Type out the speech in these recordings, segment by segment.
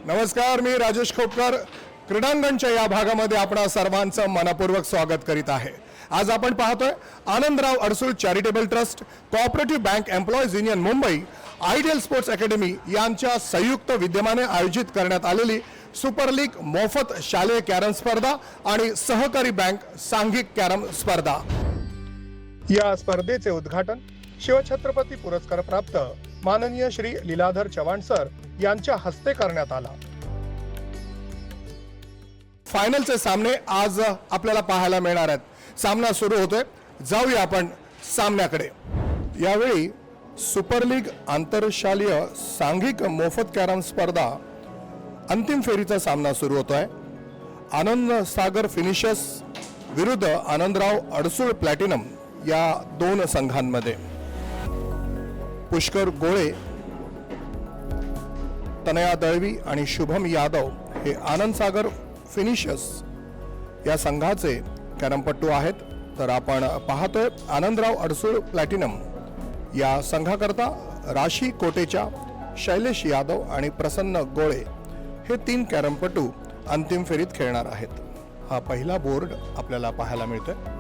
नमस्कार, मी राजेश खोपकर क्रीडांगणच्या या भागामध्ये आपणा सर्वांचं मनपूर्वक स्वागत करीत आहे। आज आपण पाहतोय Anandrao Adsul charitable trust, cooperative bank employees union Mumbai, ideal sports academy यांच्या संयुक्त विद्यमाने आयोजित करण्यात आलेली सुपर लीग मोफत शालेय कॅरम स्पर्धा आणि सहकारी बँक सांघिक कॅरम स्पर्धा। या स्पर्धेचे उद्घाटन शिवछत्रपती पुरस्कार प्राप्त माननीय श्री लीलाधर चव्हाण सर यांच्या हस्ते करण्यात आला। फायनलचे सामने आज आपल्याला पाहायला मिळणार आहेत। सामना सुरू होतोय, जाऊया आपण सामन्याकडे। यावेळी सुपर लीग आंतरशालेय सांघिक मोफत कॅरम स्पर्धा अंतिम फेरीचा सामना सुरू होतोय। आनंद सागर फिनिशर्स विरुद्ध आनंदराव अडसूळ प्लॅटिनम या दोन संघांमध्ये। पुष्कर गोळे, तनया दळवी आणि शुभम यादव हे आनंद सागर फिनिशर्स या संघाचे कॅरमपट्टू आहेत। तर आपण पाहतोय आनंदराव अडसूळ प्लॅटिनम या संघाकरता राशी कोटेचा, शैलेश यादव आणि प्रसन्न गोळे हे तीन कॅरमपट्टू अंतिम फेरीत खेळणार आहेत। हा पहिला बोर्ड आपल्याला पाहायला मिळतोय।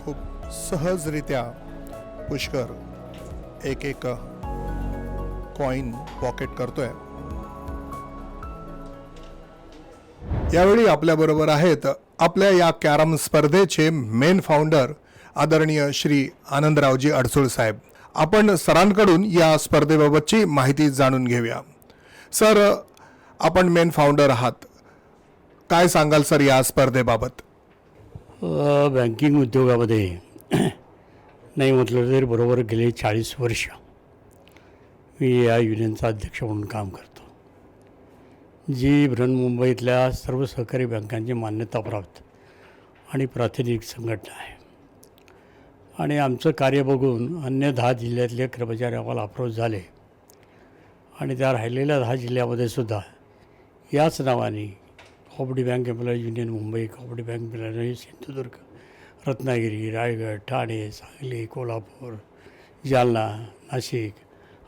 खूप सहजरित्या पुष्कर एक एक कॉइन पॉकेट करतोय। यावेळी आपल्या बरोबर आहेत आपल्या या कॅरम स्पर्धेचे मेन फाउंडर आदरणीय श्री आनंदरावजी अडसूळ साहेब। आपण सरांकडून या स्पर्धेबाबतची माहिती जाणून घेऊया। सर, आपण मेन फाउंडर आहात, काय सांगाल सर या स्पर्धेबाबत? बँकिंग उद्योगामध्ये नाही म्हटलं तरी बरोबर गेले 40 वर्ष मी या युनियनचा अध्यक्ष म्हणून काम करतो। जी बृहन्मुंबईतल्या सर्व सहकारी बँकांची मान्यता प्राप्त आणि प्रातिनिधिक संघटना आहे आणि आमचं कार्य बघून अन्य 10 जिल्ह्यातले कर्मचारी आम्हाला अप्रोच झाले आणि त्या राहिलेल्या 10 जिल्ह्यामध्ये सुद्धा याच नावाने cooperative bank employees union Mumbai, cooperative bank employees Sindhudurg, Ratnagiri, Raigad, Thane, Sangli, Kolhapur, Jalna, Nashik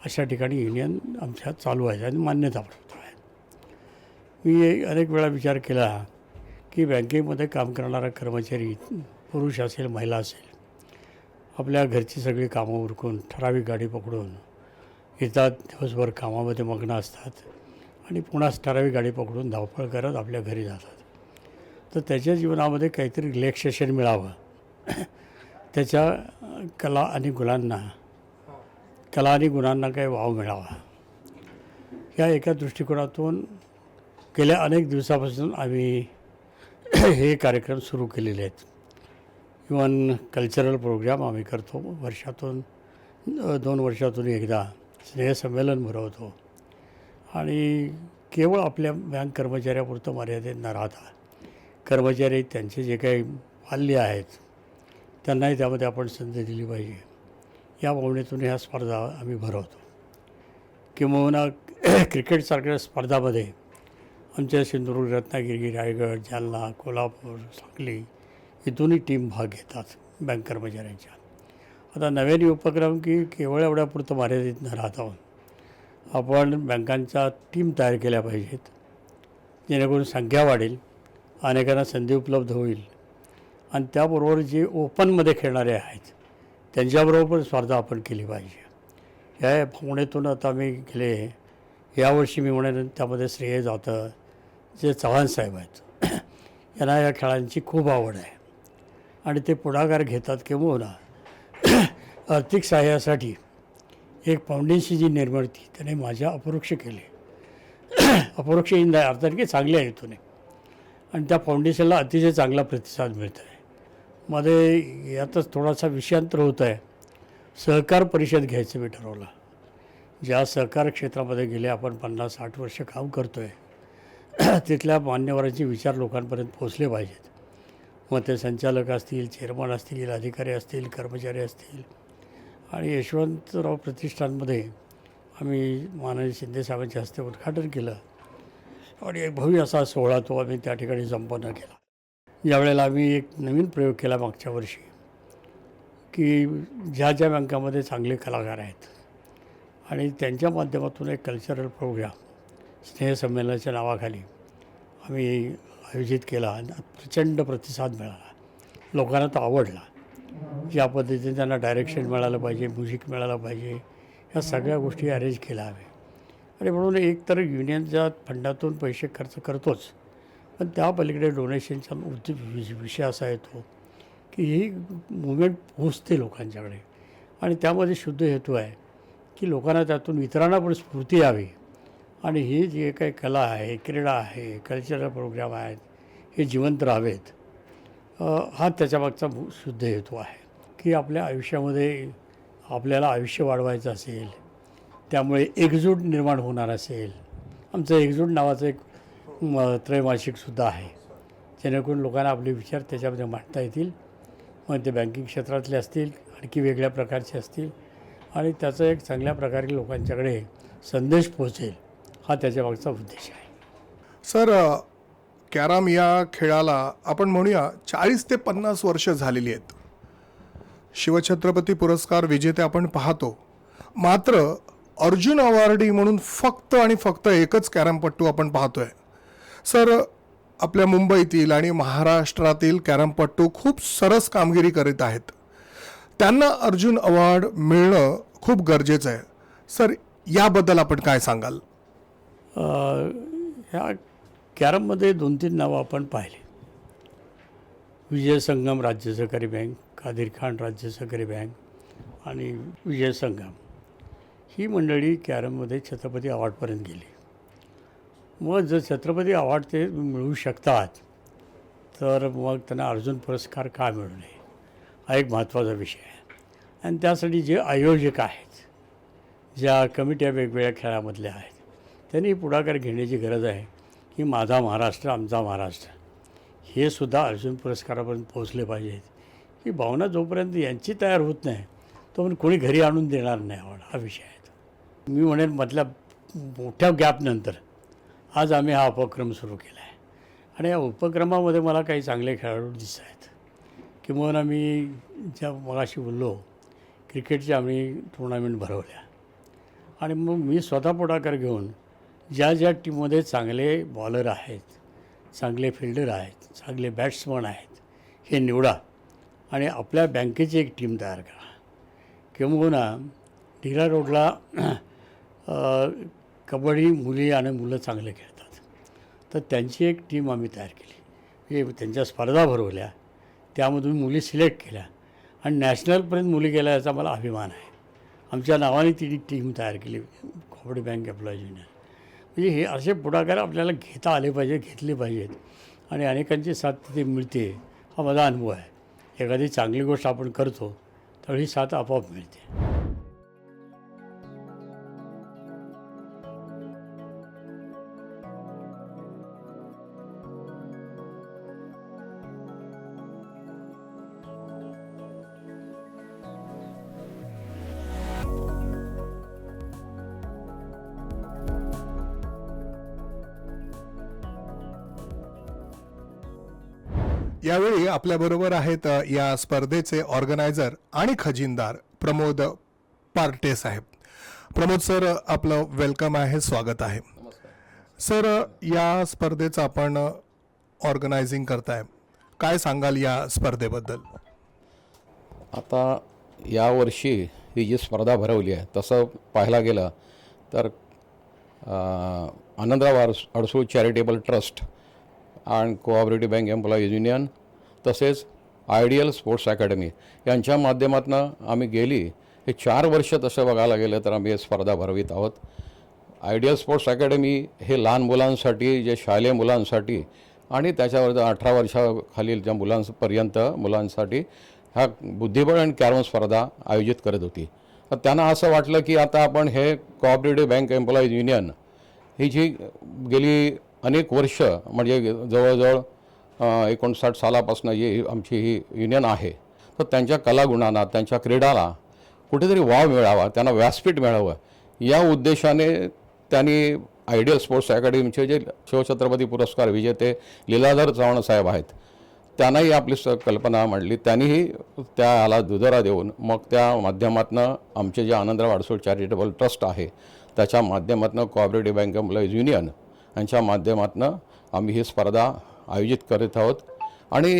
अशा ठिकाणी युनियन आमच्या चालू आहे आणि मान्यता प्राप्त आहे। मी अनेक वेळा विचार केला की बँकेमध्ये काम करणारा कर्मचारी पुरुष असेल, महिला असेल, आपल्या घरची सगळी कामं उरकून ठराविक गाडी पकडून येतात, दिवसभर कामामध्ये मग्न असतात आणि पुन्हा ठराविक गाडी पकडून धावपळ करत आपल्या घरी जातात। तर त्याच्या जीवनामध्ये काहीतरी रिलॅक्सेशन मिळावं, त्याच्या कला आणि गुणांना काही वाव मिळावा, या एका दृष्टिकोनातून गेल्या अनेक दिवसापासून आम्ही हे कार्यक्रम सुरू केलेले आहेत। इवन कल्चरल प्रोग्राम आम्ही करतो, वर्षातून 2 वर्षातून एकदा स्नेहसंमेलन भरवतो आणि केवळ आपल्या बँक कर्मचाऱ्यापुरतं मर्यादित न राहता कर्मचारी त्यांचे जे काही बाल्य आहेत त्यांनाही त्यामध्ये आपण संधी दिली पाहिजे, या भावनेतून ह्या स्पर्धा आम्ही भरवतो। किंबहुना क्रिकेटसारख्या स्पर्धामध्ये आमच्या सिंधुदुर्ग, रत्नागिरी, रायगड, जालना, कोल्हापूर, सांगली इथूनही टीम भाग घेतात बँक कर्मचाऱ्यांच्या. आता नव्याने उपक्रम की केवळ एवढ्यापुरतं मर्यादित न राहता आपण बँकांच्या टीम तयार केल्या पाहिजेत, जेणेकरून संख्या वाढेल, अनेकांना संधी उपलब्ध होईल आणि त्याबरोबर जे ओपनमध्ये खेळणारे आहेत त्यांच्याबरोबर पण स्पर्धा आपण केली पाहिजे. या भावनेतून आता मी गेले यावर्षी मी म्हणेन त्यामध्ये श्रेय जातं जे चव्हाण साहेब आहेत. यांना या खेळांची खूप आवड आहे आणि ते पुढाकार घेतात किंवा आर्थिक सहाय्यासाठी एक फाउंडेशनची निर्मिती त्याने माझ्या अपरोक्ष केली. अपरोक्ष अर्थात की चांगल्या हेतूने आणि त्या फाउंडेशनला अतिशय चांगला प्रतिसाद मिळतो आहे. मध्ये यातच थोडासा विषयांतर होत आहे. सहकार परिषद घ्यायचं मी ठरवलं. ज्या सहकार क्षेत्रामध्ये गेले आपण 50-60 वर्ष काम करतो आहे तिथल्या मान्यवरांचे विचार लोकांपर्यंत पोचले पाहिजेत. मग ते संचालक असतील, चेअरमन असतील, अधिकारी असतील, कर्मचारी असतील. आणि यशवंतराव प्रतिष्ठानमध्ये आम्ही माननीय शिंदे साहेबांच्या हस्ते उद्घाटन केलं आणि एक भव्य असा सोहळा तो आम्ही त्या ठिकाणी संपन्न केला. यावेळेला आम्ही एक नवीन प्रयोग केला मागच्या वर्षी की ज्या ज्या बँकामध्ये चांगले कलाकार आहेत आणि त्यांच्या माध्यमातून एक कल्चरल प्रोग्राम स्नेहसंमेलनाच्या नावाखाली आम्ही आयोजित केला आणि प्रचंड प्रतिसाद मिळाला. लोकांना तो आवडला. ज्या पद्धतीने त्यांना डायरेक्शन मिळालं पाहिजे, म्युझिक मिळालं पाहिजे, ह्या सगळ्या गोष्टी अरेंज केल्या हव्या. आणि म्हणून एकतर युनियनच्या फंडातून पैसे खर्च करतोच, पण त्या पलीकडे डोनेशनचा विषय असा येतो की ही मुवमेंट पोहोचते लोकांच्याकडे आणि त्यामध्ये शुद्ध हेतू आहे की लोकांना त्यातून इतरांना पण स्फूर्ती यावी आणि ही जे काही कला आहे, क्रीडा आहे, कल्चरल प्रोग्राम आहेत हे जिवंत राहावेत. हा त्याच्यामागचा शुद्ध हेतू आहे की आपल्या आयुष्यामध्ये आपल्याला आयुष्य वाढवायचं असेल, त्यामुळे एकजूट निर्माण होणार असेल. आमचं एकजूट नावाचं एक त्रैमासिकसुद्धा आहे, जेणेकरून लोकांना आपले विचार त्याच्यामध्ये मांडता येतील. मग ते बँकिंग क्षेत्रातले असतील, आणखी वेगळ्या प्रकारचे असतील आणि त्याचा एक चांगल्या प्रकारे लोकांच्याकडे संदेश पोहोचेल, हा त्याच्यामागचा उद्देश आहे. सर, कॅरम या खेळाला आपण म्हणूया 40 ते 50 वर्ष झालेली आहेत. शिवछत्रपती पुरस्कार विजेते आपण पाहतो, मात्र अर्जुन अवॉर्डी म्हणून फक्त आणि फक्त एकच कॅरमपट्टू आपण पाहतोय. सर, आपल्या मुंबईतील आणि महाराष्ट्रातील कॅरमपट्टू खूप सरस कामगिरी करीत आहेत. त्यांना अर्जुन अवॉर्ड मिळणं खूप गरजेचं आहे. सर, याबद्दल आपण काय सांगाल? ह्या कॅरममध्ये 2-3 नावं आपण पाहिले. विजय संगम राज्य सहकारी बँक, कादिर खान राज्य सहकारी बँक आणि विजय संगम ही मंडळी कॅरममध्ये छत्रपती अवॉर्डपर्यंत गेली. मग जर छत्रपती अवॉर्ड ते मिळवू शकतात तर मग त्यांना अर्जुन पुरस्कार का मिळू नये, हा एक महत्त्वाचा विषय आहे. आणि त्यासाठी जे आयोजक आहेत, ज्या कमिट्या वेगवेगळ्या खेळामधल्या आहेत, त्यांनी पुढाकार घेण्याची गरज आहे की माझा महाराष्ट्र, आमचा महाराष्ट्र हे सुद्धा अर्जुन पुरस्कारापर्यंत पोहोचले पाहिजेत. ही भावना जोपर्यंत यांची तयार होत नाही तोपर्यंत कोणी घरी आणून देणार नाही आवड, हा विषय आहे. मी म्हणेन मधल्या मोठ्या गॅपनंतर आज आम्ही हा उपक्रम सुरू केला आहे आणि या उपक्रमामध्ये मला काही चांगले खेळाडू दिसत आहेत. किंवा मी ज्या मगाशी बोललो क्रिकेटच्या आम्ही टुर्नामेंट भरवल्या आणि मग मी स्वतः पुढाकार घेऊन ज्या ज्या टीममध्ये चांगले बॉलर आहेत, चांगले फिल्डर आहेत, चांगले बॅट्समन आहेत हे निवडा आणि आपल्या बँकेची एक टीम तयार करा. किंबहुना ढिरा रोडला कबड्डी मुली आणि मुलं चांगले खेळतात, तर त्यांची एक टीम आम्ही तयार केली. हे त्यांच्या स्पर्धा भरवल्या, त्यामधून मुली सिलेक्ट केल्या आणि नॅशनलपर्यंत मुली गेल्या याचा मला अभिमान आहे. आमच्या नावाने ती टीम तयार केली, कॉपरेटिव्ह बँक एम्प्लॉईज युनियन. म्हणजे हे असे पुढाकार आपल्याला घेता आले पाहिजे, घेतले पाहिजेत आणि अनेकांची साथ तिथे मिळते, हा माझा अनुभव आहे. एखादी चांगली गोष्ट आपण करतो तर ही साथ आपोआप मिळते. यावेळी आपल्याबरोबर आहेत या स्पर्धेचे ऑर्गनायझर आणि खजिनदार प्रमोद पार्टे साहेब. प्रमोद सर, आपलं वेलकम आहे, स्वागत आहे. सर, या स्पर्धेचं आपण ऑर्गनायझिंग करताय, काय सांगाल या स्पर्धेबद्दल? आता यावर्षी ही जी स्पर्धा भरवली आहे तसं पाहायला गेलं तर Anandrao Adsul charitable trust and cooperative bank employees union तसेच आयडियल स्पोर्ट्स अकॅडमी यांच्या माध्यमातून आम्ही गेली हे 4 वर्ष तसं बघायला गेलं तर आम्ही ही स्पर्धा भरवीत आहोत. आयडियल स्पोर्ट्स अकॅडमी हे लहान मुलांसाठी, जे शालेय मुलांसाठी आणि त्याच्यावर 18 वर्षाखालील ज्या मुलांसाठी ह्या बुद्धिबळ आणि कॅरम स्पर्धा आयोजित करत होती. तर त्यांना असं वाटलं की आता आपण हे कोऑपरेटिव्ह बँक एम्प्लॉईज युनियन ही जी गेली अनेक वर्ष म्हणजे जवळजवळ 59 सालापासून जी आमची ही युनियन आहे, तर त्यांच्या कलागुणांना, त्यांच्या क्रीडाला कुठेतरी वाव मिळावा, त्यांना व्यासपीठ मिळावं या उद्देशाने त्यांनी आयडियल स्पोर्ट्स अकॅडमीचे जे शिवछत्रपती पुरस्कार विजेते लीलाधर चव्हाण साहेब आहेत त्यांनाही आपली कल्पना मांडली. त्यांनीही त्याला दुजोरा देऊन मग त्या माध्यमातून आमचे जे आनंदराव अडसूळ चॅरिटेबल ट्रस्ट आहे त्याच्या माध्यमातून कोऑपरेटिव्ह बँक एम्प्लॉईज युनियन यांच्या माध्यमातून आम्ही ही स्पर्धा आयोजित करीत आहोत. आणि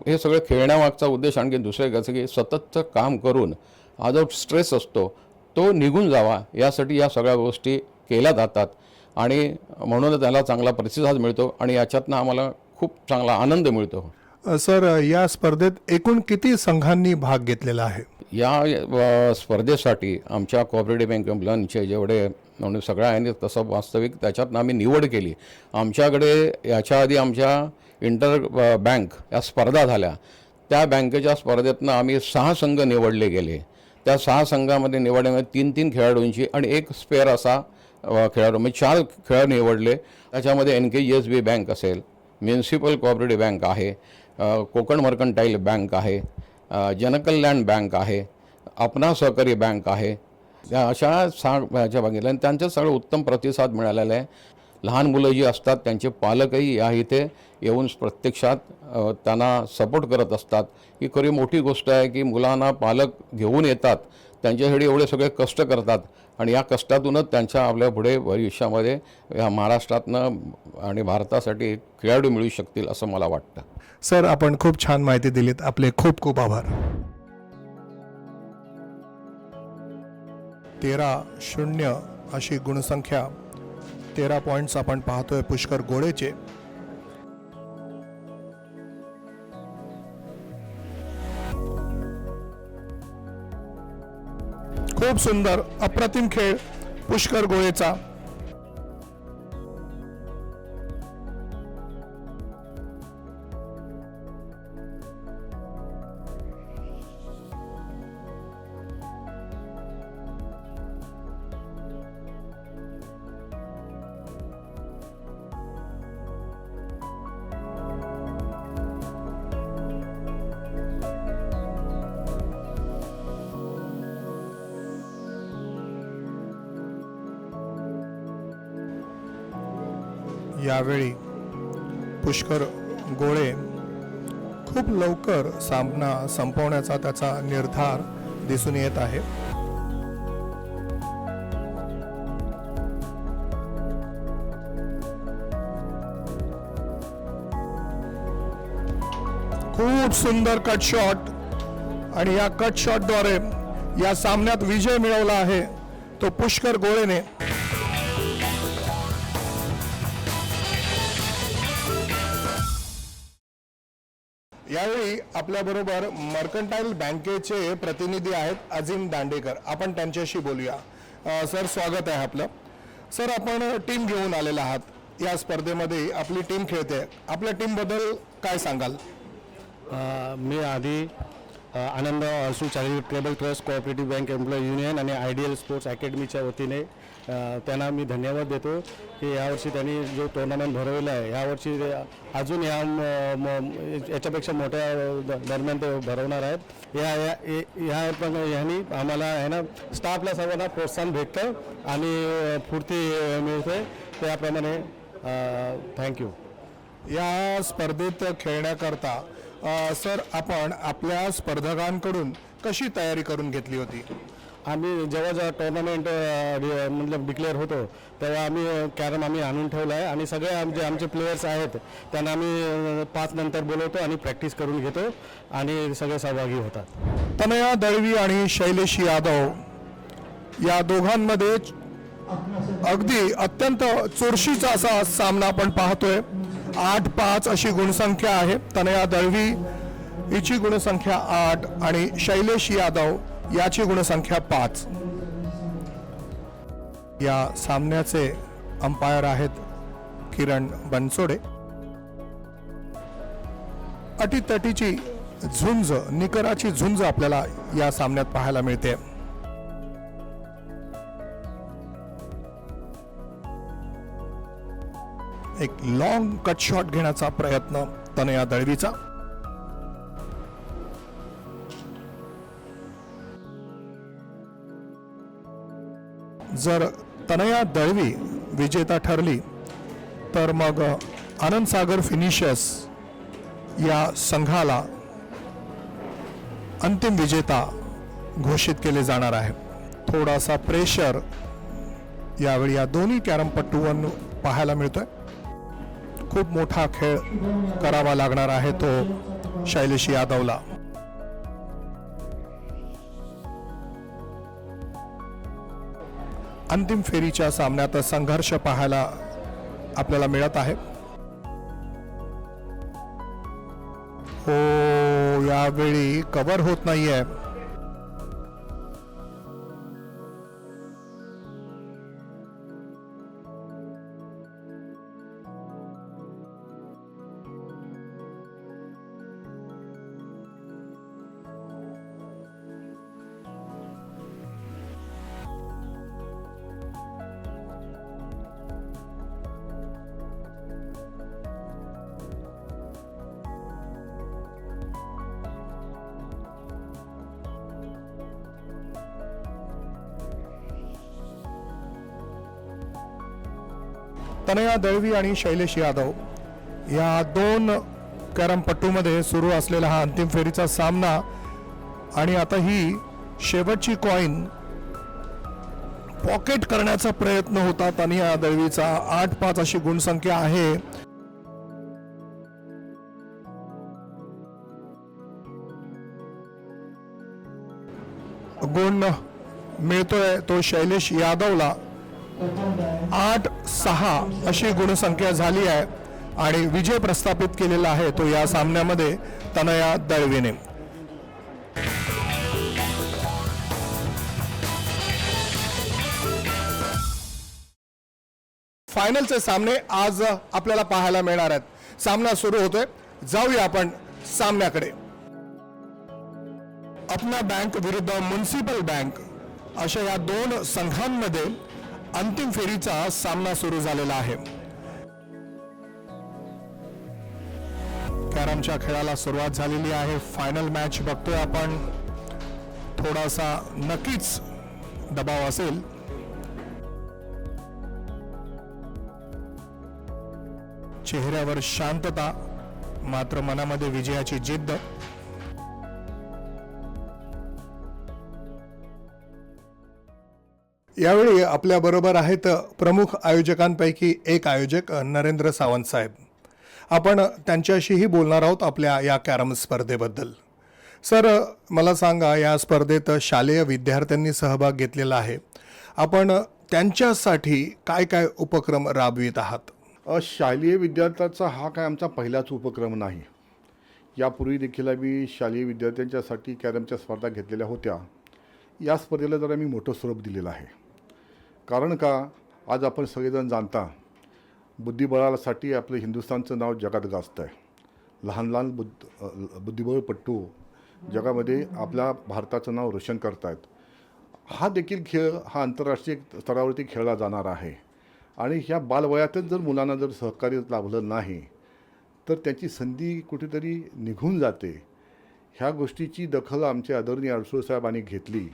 हे सगळे खेळण्यामागचा उद्देश आणखी दुसरे कसं की सततचं काम करून हा जो स्ट्रेस असतो तो निघून जावा यासाठी या सगळ्या गोष्टी केल्या जातात आणि म्हणून त्याला चांगला प्रतिसाद मिळतो आणि याच्यातनं आम्हाला खूप चांगला आनंद मिळतो. सर, या स्पर्धेत एकूण किती संघांनी भाग घेतलेला आहे? या स्पर्धेसाठी आमच्या कोऑपरेटिव्ह बँक एम्प्लॉईजचे जेवढे म्हणून सगळ्या आहे तसं वास्तविक त्याच्यातनं आम्ही निवड केली. आमच्याकडे याच्या आधी आमच्या इंटर बँक या स्पर्धा झाल्या, त्या बँकेच्या स्पर्धेतनं आम्ही 6 संघ निवडले गेले. त्या 6 संघामध्ये निवडण्यामध्ये 3-3 खेळाडूंची आणि एक स्पेअर असा खेळाडू म्हणजे 4 खेळाडू निवडले. त्याच्यामध्ये NKSB बँक असेल, म्युनिसिपल कोऑपरेटिव्ह बँक आहे, कोकण मर्कंटाईल बँक आहे, जनकल्याण बँक आहे, अपना सहकारी बँक आहे. त्या अशा 6 ह्याच्या बघितल्या आणि त्यांचं सगळं उत्तम प्रतिसाद मिळालेला आहे. लहान मुलं जी असतात त्यांचे पालकही या इथे येऊन प्रत्यक्षात त्यांना सपोर्ट करत असतात. ही खरी मोठी गोष्ट आहे की मुलांना पालक घेऊन येतात, त्यांच्यासाठी एवढे सगळे कष्ट करतात आणि या कष्टातूनच त्यांच्या आपल्या पुढे भविष्यामध्ये या महाराष्ट्रातनं आणि भारतासाठी खेळाडू मिळू शकतील असं मला वाटतं. सर, आपण खूप छान माहिती दिलीत, आपले खूप खूप आभार. 13-0 अशी गुणसंख्या, 13 पॉईंट्स आपण पाहतोय पुष्कर गोळेचे. खूप सुंदर अप्रतिम खेळ पुष्कर गोळेचा. यावेळी पुष्कर गोळे खूप लवकर सामना संपवण्याचा त्याचा निर्धार दिसून येत आहे. खूप सुंदर कट शॉट आणि या कट शॉटद्वारे या सामन्यात विजय मिळवला आहे तो पुष्कर गोळेने. यावेळी आपल्याबरोबर मर्कंटाईल बँकेचे प्रतिनिधी आहेत अजिम दांडेकर, आपण त्यांच्याशी बोलूया. सर, स्वागत आहे आपलं. सर, आपण टीम घेऊन आलेला आहात या स्पर्धेमध्ये, आपली टीम खेळते, आपल्या टीमबद्दल काय सांगाल? मी आधी Anandrao Adsul charitable trust, cooperative bank employee union आणि आयडियल स्पोर्ट्स अकॅडमीच्या वतीने त्यांना मी धन्यवाद देतो की यावर्षी त्यांनी जो टुर्नामेंट भरवलेला आहे, यावर्षी अजून याच्यापेक्षा मोठ्या दरम्यान ते भरवणार आहेत. ह्या पण ह्यांनी आम्हाला आहे ना स्टाफला सर्वांना प्रोत्साहन भेटतं आणि फुर्ती मिळते, त्याप्रमाणे थँक्यू. या स्पर्धेत खेळण्याकरता सर, आपण आपल्या स्पर्धकांकडून कशी तयारी करून घेतली होती? आम्ही जेव्हा टुर्नामेंट मतलब डिक्लेअर होतो तेव्हा आम्ही कॅरम आम्ही आणून ठेवला आहे आणि सगळे आमचे प्लेयर्स आहेत त्यांना आम्ही 5 नंतर बोलवतो आणि प्रॅक्टिस करून घेतो आणि सगळे सहभागी होतात. तनया दळवी आणि शैलेश यादव या दोघांमध्ये अगदी अत्यंत चुरशीचा असा सामना आपण पाहतोय. 8-5 अशी गुणसंख्या आहे. तनया दळवी हिची गुणसंख्या 8 आणि शैलेश यादव याची गुणसंख्या 5. या सामन्याचे अंपायर आहेत किरण बनसोडे. अटीतटीची झुंज, निकराची झुंज आपल्याला या सामन्यात पाहायला मिळते. एक लॉंग कट शॉट घेण्याचा प्रयत्न तनया दळवीचा. जर तनया दळवी विजेता ठरली तर मग आनंद सागर फिनिशर्स या संघाला अंतिम विजेता घोषित केले जाणार आहे. थोडासा प्रेशर यावेळी या दोन्ही कॅरमपट्टूंवर पाहायला मिळतोय. खूप मोठा खेळ करावा लागणार आहे तो शैलेश यादवला. अंतिम फेरीच्या सामन्यात संघर्ष पाहायला आपल्याला मिळत आहे. हो, यावेळी कव्हर होत नाहीये. तनया दळवी आणि शैलेश यादव या दोन कॅरमपट्टूमध्ये सुरू असलेला हा अंतिम फेरीचा सामना. आणि आता ही शेवटची कॉइन पॉकेट करण्याचा प्रयत्न होता तनया दळवीचा. 8-5 अशी गुणसंख्या आहे. गुण मिळतोय तो शैलेश यादवला. 8-6 अशी गुणसंख्या झाली आहे आणि विजय प्रस्थापित केलेला आहे तो या सामन्यामध्ये तनया दळवीने. फायनलचे सामने आज आपल्याला पाहायला मिळणार आहेत. सामना सुरू होतोय. जाऊया आपण सामन्याकडे. अपना बँक विरुद्ध म्युनिसिपल बँक अशा या दोन संघांमध्ये अंतिम फेरीचा सामना सुरू झालेला आहे. कॅरमच्या खेळाला सुरुवात झालेली आहे. फायनल मॅच बघतोय आपण. थोडासा नक्कीच दबाव असेल. चेहऱ्यावर शांतता, मात्र मनामध्ये विजयाची जिद्द. यावेळी आपल्या बरोबर आहेत प्रमुख आयोजकांपैकी एक आयोजक नरेंद्र सावंत साहेब. आपण त्यांच्याशीही बोलणार आहोत आपल्या या कॅरम स्पर्धेबद्दल. सर, मला सांगा, या स्पर्धेत शालेय विद्यार्थ्यांनी सहभाग घेतलेला आहे. आपण त्यांच्यासाठी काय काय उपक्रम राबवित आहात? शालेय विद्यार्थ्याचा हा काय आमचा पहिलाच उपक्रम नाही. यापूर्वी देखील आम्ही शालेय विद्यार्थ्यांच्यासाठी कॅरमच्या स्पर्धा घेतलेल्या होत्या. या स्पर्धेला जरा मी मोठं स्वरूप दिलेलं आहे. कारण का, आज आपण सगळेजण जाणता बुद्धिबळासाठी आपलं हिंदुस्थानचं नाव जगात गाजतं आहे. लहान लहान बुद्धिबळपट्टू जगामध्ये आपल्या भारताचं नाव रोशन करत आहेत. हा देखील खेळ हा आंतरराष्ट्रीय स्तरावरती खेळला जाणार आहे. आणि ह्या बालवयातच जर मुलांना जर सहकार्य लाभलं नाही तर त्याची संधी कुठेतरी निघून जाते. ह्या गोष्टीची दखल आमचे आदरणीय अडसूळ साहेबांनी घेतली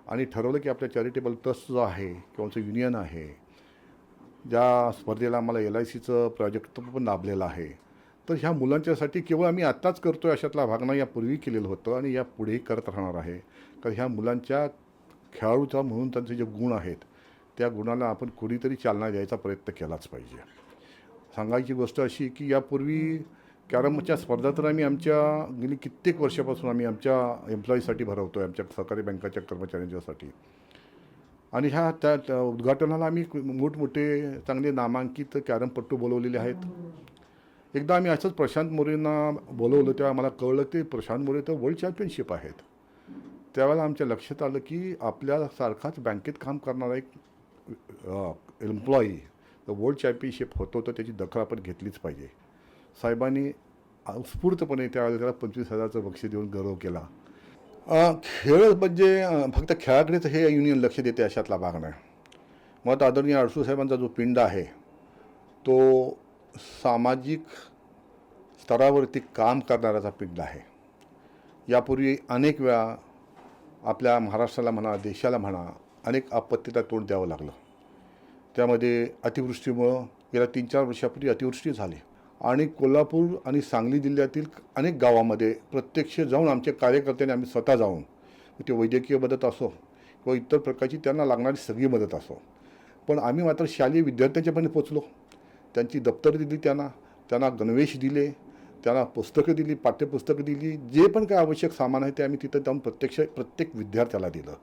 आणि ठरवलं की आपल्या चॅरिटेबल ट्रस्ट जो आहे किंवा आमचं युनियन आहे, ज्या स्पर्धेला आम्हाला LICचं प्रोजेक्ट पण लाभलेलं आहे, तर ह्या मुलांच्यासाठी केवळ आम्ही आत्ताच करतो आहे अशातला भाग नाही, यापूर्वी केलेलं होतं आणि यापुढेही करत राहणार आहे. कारण ह्या मुलांच्या खेळाडूचा म्हणून त्यांचे जे गुण आहेत त्या गुणाला आपण कुणीतरी चालना द्यायचा प्रयत्न केलाच पाहिजे. सांगायची गोष्ट अशी की यापूर्वी कॅरमच्या स्पर्धा तर आम्ही गेली कित्येक वर्षापासून आम्ही आमच्या एम्प्लॉईसाठी भरवतो आहे, आमच्या सहकारी बँकाच्या कर्मचाऱ्यांच्यासाठी. आणि त्या उद्घाटनाला आम्ही मोठमोठे चांगले नामांकित कॅरमपट्टू बोलवलेले आहेत. एकदा आम्ही असंच प्रशांत मोरेंना बोलवलं तेव्हा मला कळलं ते प्रशांत मोरे तर वर्ल्ड चॅम्पियनशिप आहेत. त्यावेळेला आमच्या लक्षात आलं की आपल्यासारखाच बँकेत काम करणारा एक एम्प्लॉई वर्ल्ड चॅम्पियनशिप होतो तर त्याची दखल आपण घेतलीच पाहिजे. साहेबांनी उत्स्फूर्तपणे त्यावेळेला त्याला 25,000चं बक्षीस देऊन गौरव केला. खेळ म्हणजे फक्त खेळाकडेच हे युनियन लक्ष देते अशातला भाग नाही. मग आदरणीय अडसूळ साहेबांचा जो पिंड आहे तो सामाजिक स्तरावरती काम करणाऱ्याचा पिंड आहे. यापूर्वी अनेक वेळा आपल्या महाराष्ट्राला म्हणा, देशाला म्हणा, अनेक आपत्तीला तोंड द्यावं लागलं. त्यामध्ये अतिवृष्टीमुळं गेल्या 3-4 वर्षापूर्वी अतिवृष्टी झाली आणि कोल्हापूर आणि सांगली जिल्ह्यातील अनेक गावामध्ये प्रत्यक्ष जाऊन आमच्या कार्यकर्त्यांनी आम्ही स्वतः जाऊन ते वैद्यकीय मदत असो किंवा इतर प्रकारची त्यांना लागणारी सगळी मदत असो, पण आम्ही मात्र शालेय विद्यार्थ्यांच्यापर्यंत पोचलो. त्यांची दप्तर दिली, त्यांना गणवेश दिले, त्यांना पुस्तकं दिली, पाठ्यपुस्तकं दिली, जे पण काय आवश्यक सामान आहे ते आम्ही तिथं जाऊन प्रत्येक विद्यार्थ्याला दिलं.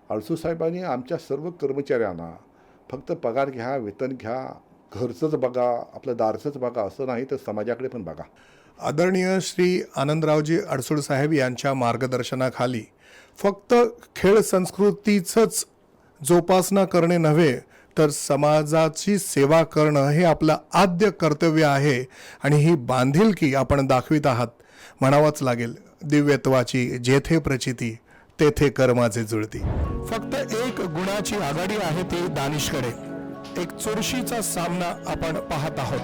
अडसूळ साहेबांनी आमच्या सर्व कर्मचाऱ्यांना फक्त पगार घ्या, वेतन घ्या, घरचंच बघा, आपलं दारचंच बघा असं नाही तर समाजाकडे पण बघा. आदरणीय श्री आनंदरावजी अडसूळ साहेब यांच्या मार्गदर्शनाखाली फक्त खेळ संस्कृतीचंच जोपासना करणे नव्हे तर समाजाची सेवा करणं हे आपलं आद्य कर्तव्य आहे आणि ही बांधिलकी आपण दाखवित आहात म्हणावंच लागेल. दिव्यत्वाची जेथे प्रचिती तेथे कर्माचे जुळती. फक्त एक गुणाची आघाडी आहे ती दानिशकडे. एक चुरशीचा सामना आपण पाहत आहोत.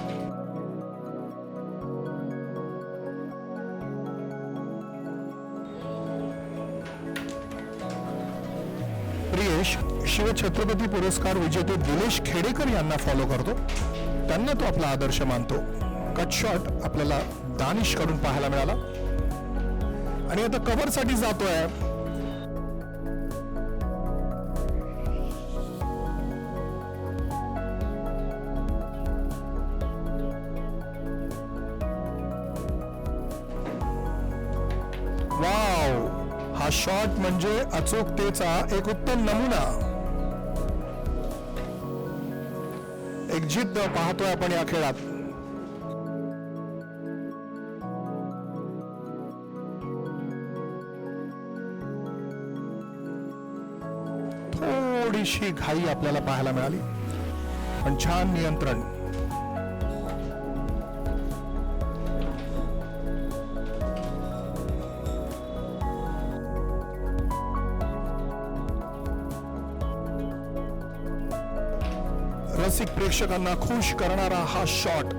प्रियेश शिवछत्रपती पुरस्कार विजेते दिनेश खेडेकर यांना फॉलो करतो, त्यांना तो आपला आदर्श मानतो. कट शॉट आपल्याला दानिश कडून पाहायला मिळाला आणि आता कव्हरसाठी जातोय. वाव, हा शॉट म्हणजे अचूकतेचा एक उत्तम नमुना. एक जिद्द पाहतोय आपण या खेळात. थोडीशी घाई आपल्याला पाहायला मिळाली पण छान नियंत्रण. रसिक प्रेक्षकांना खुश करणारा हा शॉट.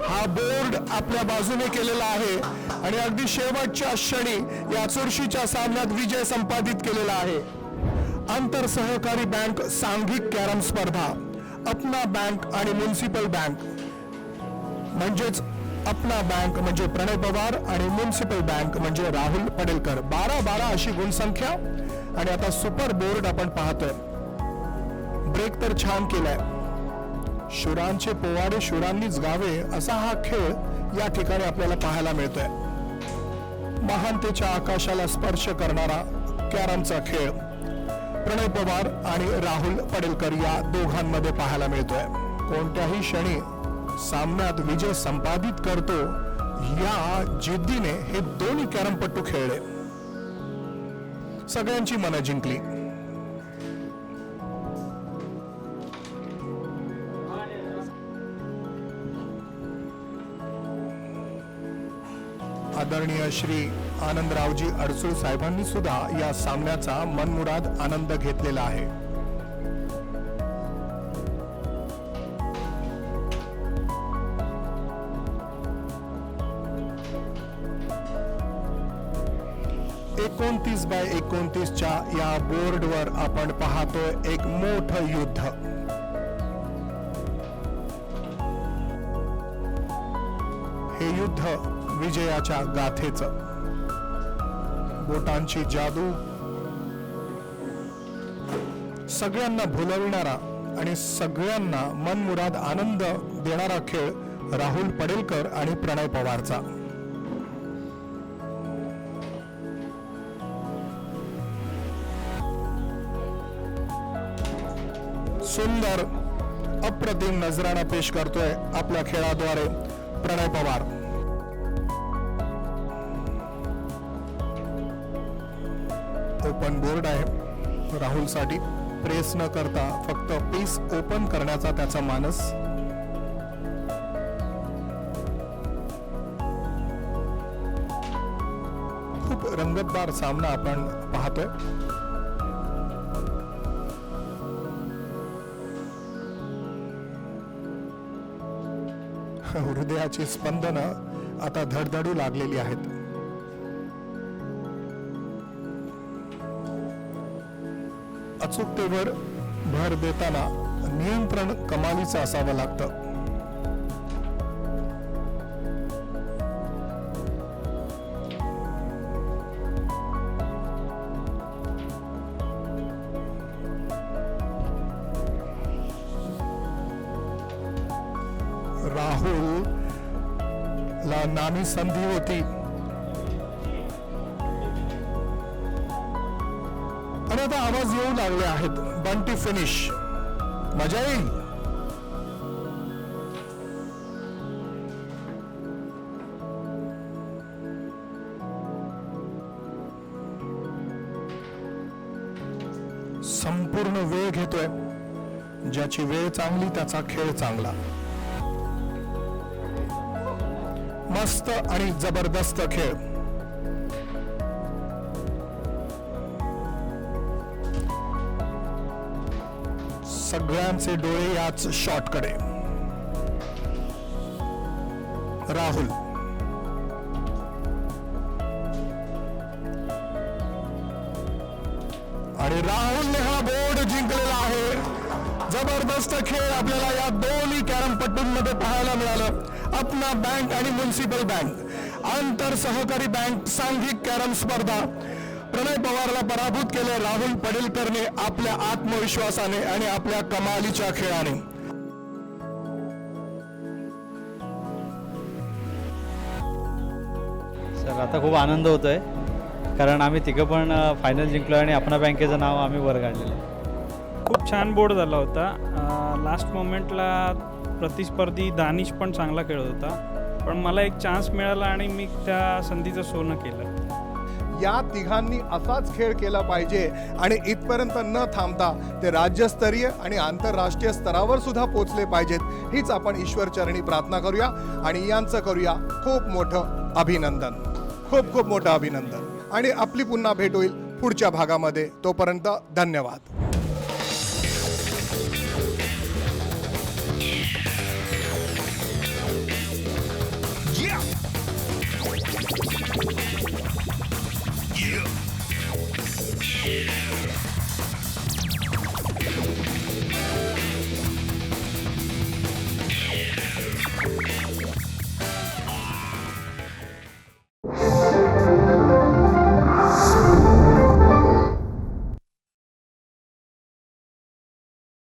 हा बोर्ड आपल्या बाजूने केलेला आहे आणि अगदी शेवटच्या क्षणी या चुरशीच्या सामन्यात विजय संपादित केलेला आहे. आंतर सहकारी बँक सांघिक कॅरम स्पर्धा. अपना बँक आणि म्युनिसिपल बँक म्हणजेच अपना बँक म्हणजे प्रणय पवार आणि म्युनिसिपल बँक म्हणजे राहुल पडेलकर. 12-12 अशी गुणसंख्या आणि आता सुपर बोर्ड आपण पाहतोय. ब्रेक तर छान केलाय. शुरांचे पोवाडे शुरांनीच गावे असा हा खेळ या ठिकाणी आपल्याला पाहायला मिळतोय. महानतेच्या आकाशाला स्पर्श करणारा कॅरमचा खेळ प्रणय पवार आणि राहुल पडेलकर या दोघांमध्ये पाहायला मिळतोय. कोणत्याही क्षणी सामन्यात विजय संपादित करतो या जिद्दीने हे दोन्ही कॅरमपट्टू खेळले. सगळ्यांची मनं जिंकली. आदरणीय श्री आनंदरावजी अडसूळ साहेबांनी सुद्धा या सामन्याचा मनमुराद आनंद घेतलेला आहे. 29x29च्या या बोर्डवर आपण पाहतोय एक मोठं युद्ध. हे युद्ध विजयाच्या गाथेचं. बोटांची जादू, सगळ्यांना भुलविणारा आणि सगळ्यांना मनमुराद आनंद देणारा खेळ राहुल पडेलकर आणि प्रणय पवारचा. सुंदर अप्रतिम नजराणा पेश करतोय आपल्या खेळाद्वारे प्रणय पवार. ओपन बोर्ड आहे राहुलसाठी. प्रेस न करता फक्त पीस ओपन करण्याचा त्याचा मानस. खूप रंगतदार सामना आपण पाहतोय. हृदयाची स्पंदनं आता धडधडू लागलेली आहेत. अचूकतेवर भर देताना नियंत्रण कमालीचं असावं लागतं. राहुल ला नामी संधी होती आणि आता आवाज येऊ लागले आहेत. बंटी फिनिश, मजा येईल. संपूर्ण वेळ घेतोय. ज्याची वेळ चांगली त्याचा खेळ चांगला. मस्त आणि जबरदस्त खेळ. सगळ्यांचे डोळे याच शॉटकडे. राहुल आणि राहुलने हा बोर्ड जिंकलेला आहे. जबरदस्त खेळ आपल्याला या दोन्ही कॅरमपट्टूंमध्ये पाहायला मिळालं. अपना बँक आणि म्युनिसिपल बँक आंतर सहकारी बँक सांघिक कॅरम स्पर्धा. प्रणय पवारला पराभूत केले राहुल पडेलकरने आपल्या आत्मविश्वासाने आणि आपल्या कमालीच्या खेळाने. सर आता खूप आनंद होतोय कारण आम्ही तिघं पण फायनल जिंकलो आणि अपना बँकेचं नाव आम्ही वर काढलेलं आहे. खूप छान बोर्ड झाला होता. लास्ट मोमेंटला प्रतिस्पर्धी दानिश पण चांगला खेळत होता, पण मला एक चान्स मिळाला आणि मी त्या संधीचं सोनं केलं. या तिघांनी असाच खेळ केला पाहिजे आणि इथपर्यंत न थांबता ते राज्यस्तरीय आणि आंतरराष्ट्रीय स्तरावर सुद्धा पोहोचले पाहिजेत. हीच आपण ईश्वरचरणी प्रार्थना करूया आणि यांचं करूया खूप मोठं अभिनंदन. खूप खूप मोठं अभिनंदन आणि आपली पुन्हा भेट होईल पुढच्या भागामध्ये. तोपर्यंत धन्यवाद.